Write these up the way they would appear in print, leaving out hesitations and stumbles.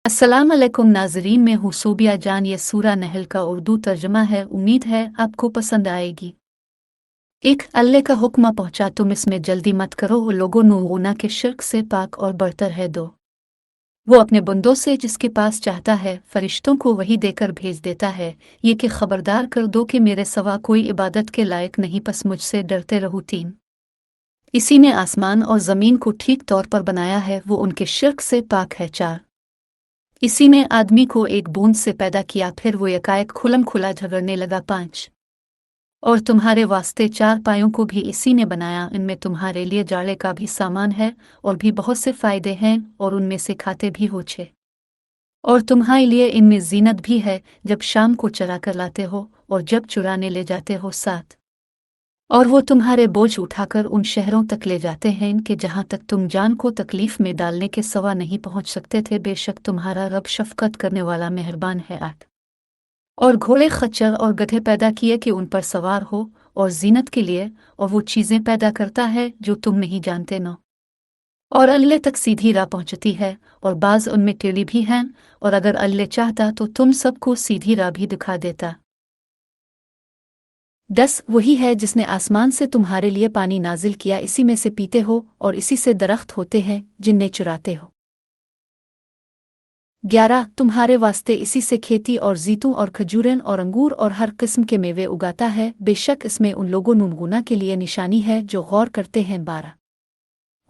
अस्सलाम अलैकुम नाजरीन, मैं हूँ सूबिया जान। ये सूरा नहल का उर्दू तर्जमा है। उम्मीद है आपको पसंद आएगी। एक अल्लाह का हुक्म पहुँचा, तुम इसमें जल्दी मत करो। वो लोगों गुनाह के शिर्क से पाक और बरतर है। दो वो अपने बंदों से जिसके पास चाहता है फरिश्तों को वही देकर भेज देता है, ये कि खबरदार कर दो कि मेरे सिवा कोई इबादत के लायक नहीं, बस मुझसे डरते रहो। तीन इसी ने आसमान और ज़मीन को ठीक तौर पर बनाया है, वो उनके शिर्क से पाक है। चार इसी ने आदमी को एक बूंद से पैदा किया, फिर वो एकाएक खुलम खुला झगड़ने लगा। पाँच और तुम्हारे वास्ते चार पायों को भी इसी ने बनाया, इनमें तुम्हारे लिए जाड़े का भी सामान है और भी बहुत से फायदे हैं, और उनमें से खाते भी हो। छे और तुम्हारे लिए इनमें जीनत भी है, जब शाम को चरा कर लाते हो और जब चुराने ले जाते हो। सात और वो तुम्हारे बोझ उठाकर उन शहरों तक ले जाते हैं कि जहाँ तक तुम जान को तकलीफ में डालने के सवा नहीं पहुँच सकते थे। बेशक तुम्हारा रब शफकत करने वाला मेहरबान है। आठ और घोड़े खच्चर और गधे पैदा किए कि उन पर सवार हो और जीनत के लिए, और वो चीज़ें पैदा करता है जो तुम नहीं जानते। न और अल्लाह तक सीधी राह पहुँचती है, और बाज़ उनमें टेढ़ी भी हैं, और अगर अल्लाह चाहता तो तुम सबको सीधी राह भी दिखा देता। 10 वही है जिसने आसमान से तुम्हारे लिए पानी नाजिल किया, इसी में से पीते हो और इसी से दरख्त होते हैं जिन्हें चुराते हो। 11 तुम्हारे वास्ते इसी से खेती और जीतूं और खजूरें और अंगूर और हर किस्म के मेवे उगाता है, बेशक इसमें उन लोगों गुना के लिए निशानी है जो गौर करते हैं। 12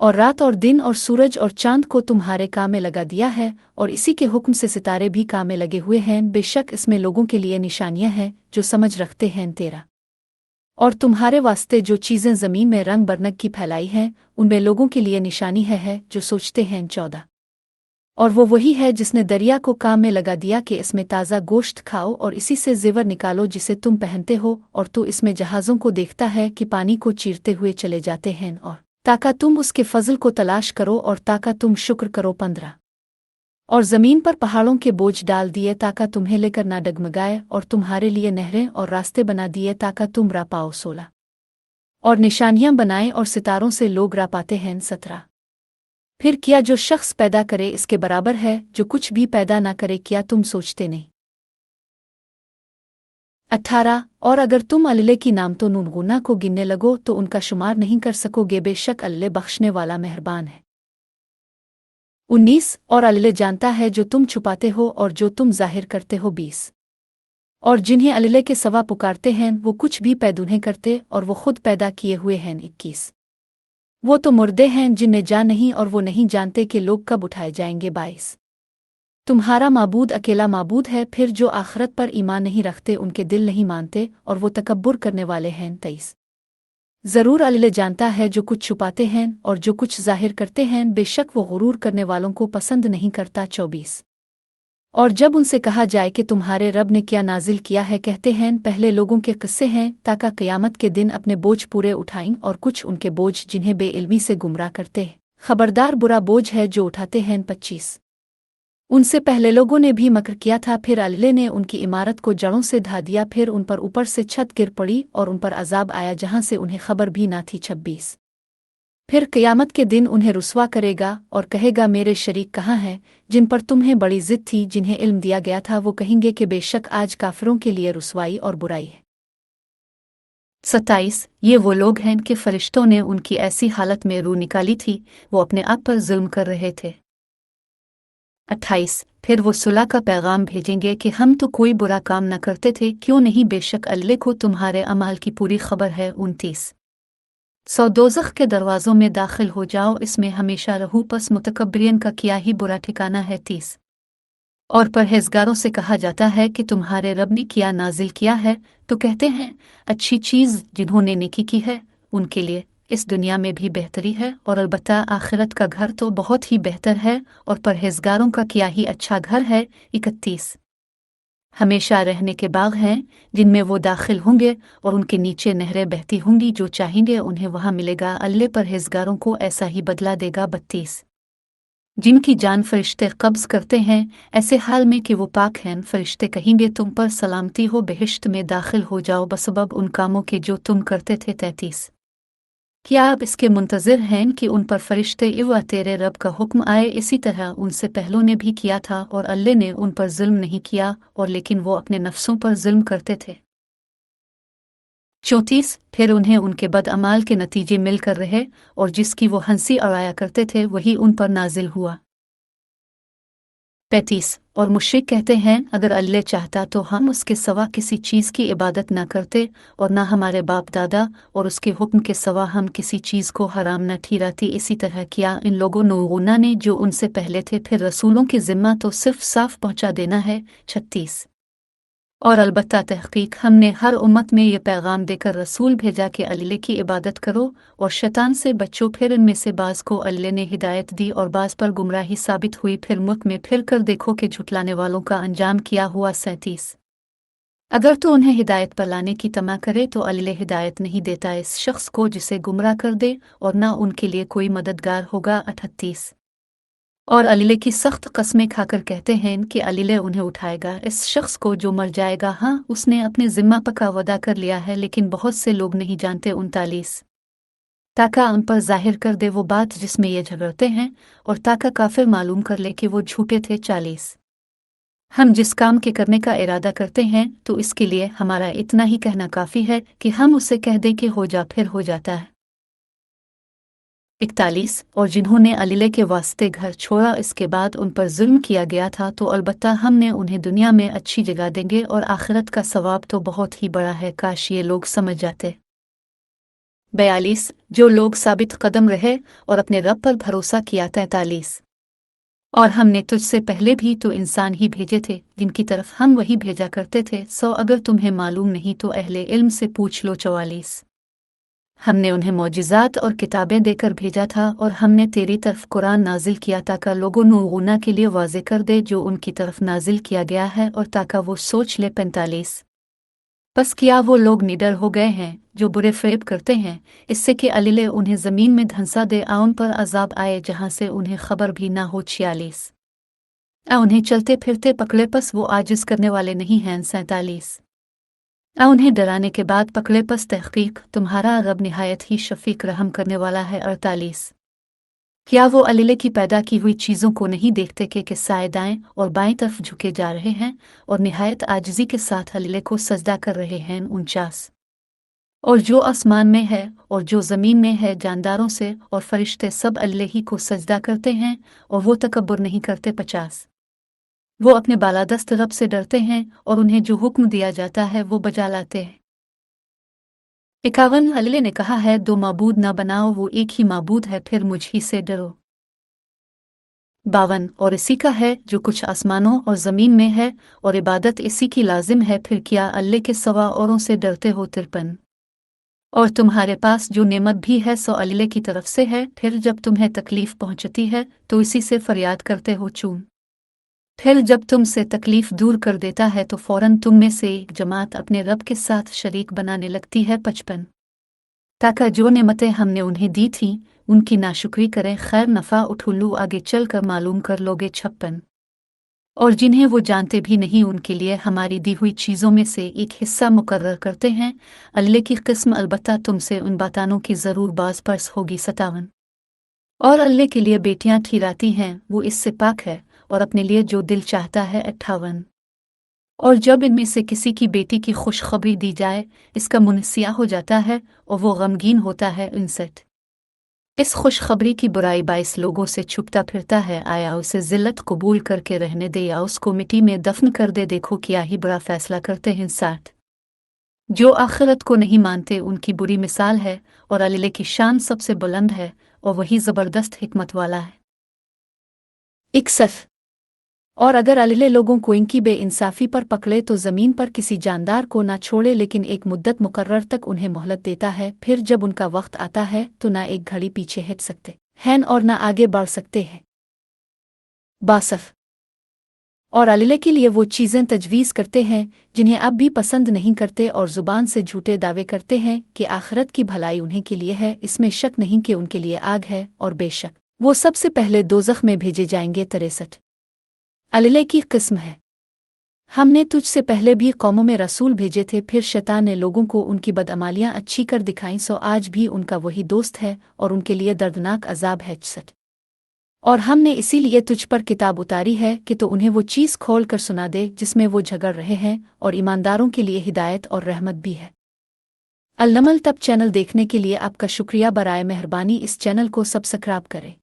और रात और दिन और सूरज और चांद को तुम्हारे काम में लगा दिया है, और इसी के हुक्म से सितारे भी काम में लगे हुए हैं, बेशक इसमें लोगों के लिए निशानियां हैं जो समझ रखते हैं। 13 और तुम्हारे वास्ते जो चीज़ें ज़मीन में रंग बरनग की फैलाई हैं, उनमें लोगों के लिए निशानी है जो सोचते हैं। 14 और वो वही है जिसने दरिया को काम में लगा दिया कि इसमें ताज़ा गोश्त खाओ और इसी से ज़ेवर निकालो जिसे तुम पहनते हो, और तू इसमें जहाज़ों को देखता है कि पानी को चीरते हुए चले जाते हैं, और ताका तुम उसके फजल को तलाश करो और ताका तुम शुक्र करो। 15 और ज़मीन पर पहाड़ों के बोझ डाल दिए ताका तुम्हें लेकर ना डगमगाए, और तुम्हारे लिए नहरें और रास्ते बना दिए ताका तुम रा पाओ। 16 और निशानियां बनाए और सितारों से लोग रा पाते हैं। 17 फिर क्या जो शख्स पैदा करे इसके बराबर है, जो कुछ भी पैदा ना करे, क्या तुम सोचते नहीं। 18 और अगर तुम अल्लाह की नामतों गुनाह को गिनने लगो तो उनका शुमार नहीं कर सकोगे, बेशक अल्लाह बख्शने वाला मेहरबान है। 19 और अल्लाह जानता है जो तुम छुपाते हो और जो तुम जाहिर करते हो। 20 और जिन्हें अल्लाह के सवा पुकारते हैं वो कुछ भी पैदा नहीं करते और वो खुद पैदा किए हुए हैं। 21 वो तो मुर्दे हैं जिन्हें जान नहीं और वो नहीं जानते कि लोग कब उठाए जाएंगे। 22 तुम्हारा माबूद अकेला माबूद है, फिर जो आखिरत पर ईमान नहीं रखते उनके दिल नहीं मानते और वो तकब्बुर करने वाले हैं। 23 ज़रूर अल्लाह जानता है जो कुछ छुपाते हैं और जो कुछ जाहिर करते हैं, बेशक वो गुरूर करने वालों को पसंद नहीं करता। 24 और जब उनसे कहा जाए कि तुम्हारे रब ने क्या नाजिल किया है, कहते हैं पहले लोगों के किस्से हैं, ताकि क़यामत के दिन अपने बोझ पूरे उठाएं, और कुछ उनके बोझ जिन्हें बेइल्मी से गुमराह करते हैं। खबरदार बुरा बोझ है जो उठाते हैं। 25 उनसे पहले लोगों ने भी मकर किया था, फिर अल्लाह ने उनकी इमारत को जड़ों से ढा दिया, फिर उन पर ऊपर से छत गिर पड़ी और उन पर अजाब आया जहां से उन्हें खबर भी ना थी। 26 फिर क़यामत के दिन उन्हें रुसवा करेगा और कहेगा मेरे शरीक कहाँ हैं जिन पर तुम्हें बड़ी जिद थी, जिन्हें इल्म दिया गया था। वो कहेंगे कि बेशक आज काफिरों के लिए रुसवाई और बुराई है। 27 ये वो लोग हैं कि फरिश्तों ने उनकी ऐसी हालत में रूह निकाली थी, वो अपने आप पर जुल्म कर रहे थे। 28 फिर वो सुलह का पैगाम भेजेंगे कि हम तो कोई बुरा काम न करते थे, क्यों नहीं, बेशक अल्लाह को तुम्हारे अमाल की पूरी खबर है। 29 सो दोज़ख के दरवाज़ों में दाखिल हो जाओ, इसमें हमेशा रहू, पस मुतकब्बिरीन का क्या ही बुरा ठिकाना है। 30 और परहेज़गारों से कहा जाता है कि तुम्हारे रब ने क्या नाजिल किया है, तो कहते हैं अच्छी चीज़ जिन्होंने नेकी की है उनके लिए इस दुनिया में भी बेहतरी है, और अलबत्ता आखिरत का घर तो बहुत ही बेहतर है, और परहेज़गारों का क्या ही अच्छा घर है। 31 हमेशा रहने के बाग हैं जिनमें वो दाखिल होंगे और उनके नीचे नहरें बहती होंगी, जो चाहेंगे उन्हें वहां मिलेगा, अल्लाह परहेज़गारों को ऐसा ही बदला देगा। 32 जिनकी जान फरिश्ते कब्ज़ करते हैं ऐसे हाल में कि वो पाक हैं, फरिश्ते कहेंगे तुम पर सलामती हो, बेहिश्त में दाखिल हो जाओ बसबब उन कामों के जो तुम करते थे। 33 क्या आप इसके मुंतज़िर हैं कि उन पर फरिश्ते व तेरे रब का हुक्म आए? इसी तरह उनसे पहलों ने भी किया था और अल्लाह ने उन पर जुल्म नहीं किया और लेकिन वो अपने नफ्सों पर जुल्म करते थे। 34 फिर उन्हें उनके बदअमाल के नतीजे मिलकर रहे और जिसकी वो हंसी उड़ाया करते थे वही उन पर नाजिल हुआ। 35 और मुश्रिक कहते हैं अगर अल्लाह चाहता तो हम उसके सिवा किसी चीज़ की इबादत न करते और न हमारे बाप दादा और उसके हुक्म के सिवा हम किसी चीज़ को हराम न ठहराती। इसी तरह किया इन लोगों नूगुना ने जो उनसे पहले थे, फिर रसूलों की ज़िम्मा तो सिर्फ साफ पहुँचा देना है। 36 और अलबत्ता तहकीक हमने हर उम्मत में ये पैगाम देकर रसूल भेजा कि अल्लाह की इबादत करो और शैतान से बच्चो। फिर इनमें से बाज़ को अल्लाह ने हिदायत दी और बाज़ पर गुमराही साबित हुई। फिर मुल्क में फिर कर देखो कि झुटलाने वालों का अंजाम किया हुआ। 37 अगर तो उन्हें हिदायत पर लाने की तमा करे तो अल्लाह हिदायत नहीं देता इस शख्स को जिसे गुमराह कर दे और न उनके लिए कोई मददगार होगा। 38 और अलीले की सख्त कस्में खाकर कहते हैं कि अलीले उन्हें उठाएगा इस शख्स को जो मर जाएगा। हाँ, उसने अपने जिम्मा पक्का वादा कर लिया है लेकिन बहुत से लोग नहीं जानते। 39 ताका उन पर जाहिर कर दे वो बात जिसमें ये झगड़ते हैं और ताका काफिर मालूम कर ले कि वो झूठे थे। 40 हम जिस काम के करने का इरादा करते हैं तो इसके लिए हमारा इतना ही कहना काफ़ी है कि हम उसे कह दें कि हो जा, फिर हो जाता है। 41 और जिन्होंने अलीले के वास्ते घर छोड़ा इसके बाद उन पर जुल्म किया गया था तो अलबत्ता हमने उन्हें दुनिया में अच्छी जगह देंगे और आखिरत का सवाब तो बहुत ही बड़ा है। काश ये लोग समझ जाते। 42 जो लोग साबित कदम रहे और अपने रब पर भरोसा किया। 43 और हमने तुझसे पहले भी तो इंसान ही भेजे थे जिनकी तरफ हम वही भेजा करते थे। अगर तुम्हें मालूम नहीं तो अहले इल्म से पूछ लो। 44 हमने उन्हें मौजिज़ात और किताबें देकर भेजा था और हमने तेरी तरफ कुरान नाजिल किया ताकि लोगों नूगुना के लिए वाज़े कर दे जो उनकी तरफ नाजिल किया गया है और ताकि वो सोच ले। 45 बस क्या वो लोग निडर हो गए हैं जो बुरे फ़रेब करते हैं इससे कि अलीले उन्हें ज़मीन में धंसा दे उन पर अजाब आए जहाँ से उन्हें खबर भी ना हो। 46 उन्हें चलते फिरते पकड़े पस वो आजिज़ करने वाले नहीं हैं। 47 उन्हें डराने के बाद पकड़े पस तहकीक तुम्हारा रब निहायत ही शफीक रहम करने वाला है। 48 क्या वो अलीले की पैदा की हुई चीज़ों को नहीं देखते कि किस्साए दाएं और बाएं तरफ झुके जा रहे हैं और निहायत आजिज़ी के साथ अलीले को सजदा कर रहे हैं। 49 और जो आसमान में है और जो ज़मीन में है जानदारों से और फरिश्ते सब अल्लाह ही को सजदा करते हैं और वो तकब्बुर नहीं करते। 50 वो अपने बालादस्त रब से डरते हैं और उन्हें जो हुक्म दिया जाता है वो बजा लाते हैं। 51 अल्लाह ने कहा है दो माबूद ना बनाओ, वो एक ही माबूद है, फिर मुझ ही से डरो। 52 और इसी का है जो कुछ आसमानों और ज़मीन में है और इबादत इसी की लाजिम है, फिर क्या अल्लाह के सवा औरों से डरते हो। 53 और तुम्हारे पास जो नेमत भी है सो अल्लाह की तरफ से है, फिर जब तुम्हें तकलीफ़ पहुंचती है तो इसी से फरियाद करते हो। चूम फिर जब तुमसे तकलीफ दूर कर देता है तो फौरन तुम में से एक जमात अपने रब के साथ शरीक बनाने लगती है। 55 ताकि जो नेमतें हमने उन्हें दी थीं उनकी नाशुक्री करें, खैर नफ़ा उठुल्लू आगे चल कर मालूम कर लोगे। 56 और जिन्हें वो जानते भी नहीं उनके लिए हमारी दी हुई चीज़ों में से एक हिस्सा मुकर्रर करते हैं। अल्लाह की किस्म अलबत्ता तुमसे उन बतानों की ज़रूर बाज़ पर्स होगी। 57 और अल्लाह के लिए बेटियां ठहराती हैं, वो इससे पाक है और अपने लिए जो दिल चाहता है। 58 और जब इनमें से किसी की बेटी की खुशखबरी दी जाए इसका मुंह सिया हो जाता है और वो गमगीन होता है। 59 इस खुशखबरी की बुराई बाइस लोगों से छुपता फिरता है, आया उसे जिल्लत कबूल करके रहने दे या उसको मिट्टी में दफन कर दे, देखो क्या ही बड़ा फैसला करते हैं। 60 जो आखिरत को नहीं मानते उनकी बुरी मिसाल है और अल्लाह की शान सबसे बुलंद है और वही ज़बरदस्त हिकमत वाला है। 61 और अगर अल्लाह लोगों को इनकी बेइंसाफ़ी पर पकड़े तो ज़मीन पर किसी जानदार को ना छोड़े, लेकिन एक मुद्दत मुकर्रर तक उन्हें मोहलत देता है, फिर जब उनका वक्त आता है तो ना एक घड़ी पीछे हट सकते हैं और ना आगे बढ़ सकते हैं। 62 और अल्लाह के लिए वो चीज़ें तजवीज़ करते हैं जिन्हें अब भी पसंद नहीं करते और ज़ुबान से झूठे दावे करते हैं कि आखिरत की भलाई उन्हीं के लिए है, इसमें शक नहीं कि उनके लिए आग है और बेशक वो सबसे पहले दोज़ख में भेजे जाएंगे। 63 अल्लाह की किस्म है, हमने तुझसे पहले भी कौमों में रसूल भेजे थे, फिर शैतान ने लोगों को उनकी बदअमालियां अच्छी कर दिखाईं, सो आज भी उनका वही दोस्त है और उनके लिए दर्दनाक अजाब है। सट और हमने इसीलिए तुझ पर किताब उतारी है कि तो उन्हें वो चीज़ खोल कर सुना दे जिसमें वो झगड़ रहे हैं, और ईमानदारों के लिए हिदायत और रहमत भी है। अल-नमल तब चैनल देखने के लिए आपका शुक्रिया। बराए मेहरबानी इस चैनल को सब्सक्राइब करें।